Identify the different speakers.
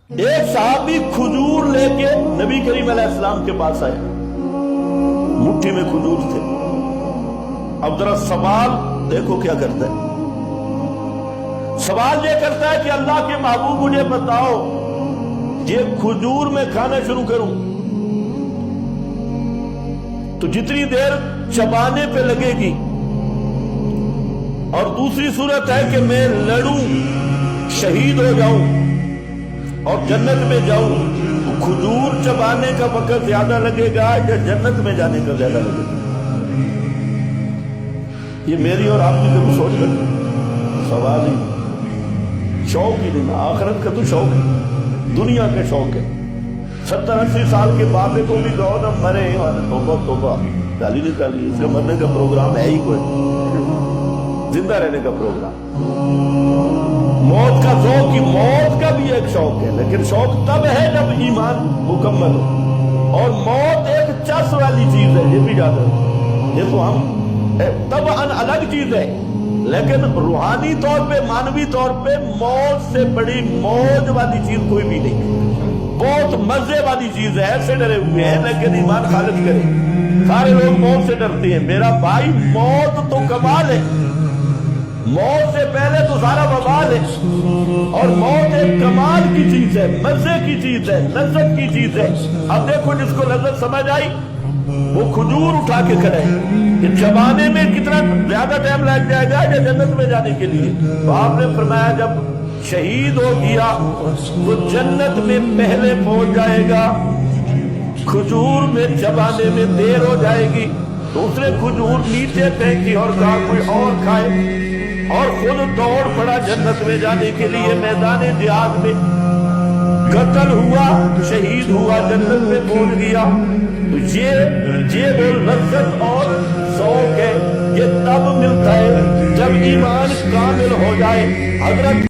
Speaker 1: ایک صحابی کھجور لے کے نبی کریم علیہ السلام کے پاس آیا، مٹھی میں کھجور تھے۔ اب ذرا سوال دیکھو کیا کرتا ہے، سوال یہ کرتا ہے کہ اللہ کے محبوب مجھے بتاؤ یہ کھجور میں کھانا شروع کروں تو جتنی دیر چبانے پہ لگے گی، اور دوسری صورت ہے کہ میں لڑوں شہید ہو جاؤں اور جنت میں جاؤں، تو کھجور چبانے کا وقت زیادہ لگے گا یا جنت میں جانے کا زیادہ لگے گا؟ یہ میری اور آپ کی کبھی سوچ کر سوال ہی، شوق ہی نہیں، آخرت کا تو شوق ہے، دنیا کا شوق ہے۔ 70-80 سال کے بابے کو بھی کہو نہ مرے، توبہ توبہ، گالی نکالی، اس کا مرنے کا پروگرام ہے ہی کوئی، زندہ رہنے کا پروگرام۔ موت کا ذوق کی، موت کا بھی ایک شوق ہے، لیکن شوق تب ہے جب ایمان مکمل ہو، اور موت ایک چس والی چیز ہے، یہ بھی یاد رکھو، یہ تو ہم طبعاً الگ چیز ہے، لیکن روحانی طور پہ، مانوی طور پہ موت سے بڑی موج والی چیز کوئی بھی نہیں، بہت مزے والی چیز ہے۔ ایسے ڈرے ہوئے ہیں لیکن ایمان خالص کرے، سارے لوگ موت سے ڈرتے ہیں، میرا بھائی موت تو کمال ہے، موت سے پہلے تو سارا وبال ہے، اور موت ایک کمال کی چیز ہے، مزے کی چیز ہے، لذت کی چیز ہے۔ اب دیکھو جس کو لذت سمجھ آئی وہ کھجور اٹھا کے کھڑے، کہ چبانے میں کتنا زیادہ ٹائم لگ جائے گا یا جنت میں جانے کے لیے؟ تو آپ نے فرمایا جب شہید ہو گیا تو جنت میں پہلے پہنچ جائے گا، کھجور میں چبانے میں دیر ہو جائے گی، دوسرے کھجور نیچے پھینکی اور کہا کوئی اور کھائے، اور خود دوڑ پڑا جنت میں جانے کے لیے۔ میدان جہاد میں قتل ہوا، شہید ہوا، جنت میں پہنچ گیا۔ تو یہ وہ لذت اور ذوق ہے، یہ تب ملتا ہے جب ایمان کامل ہو جائے۔ حضرت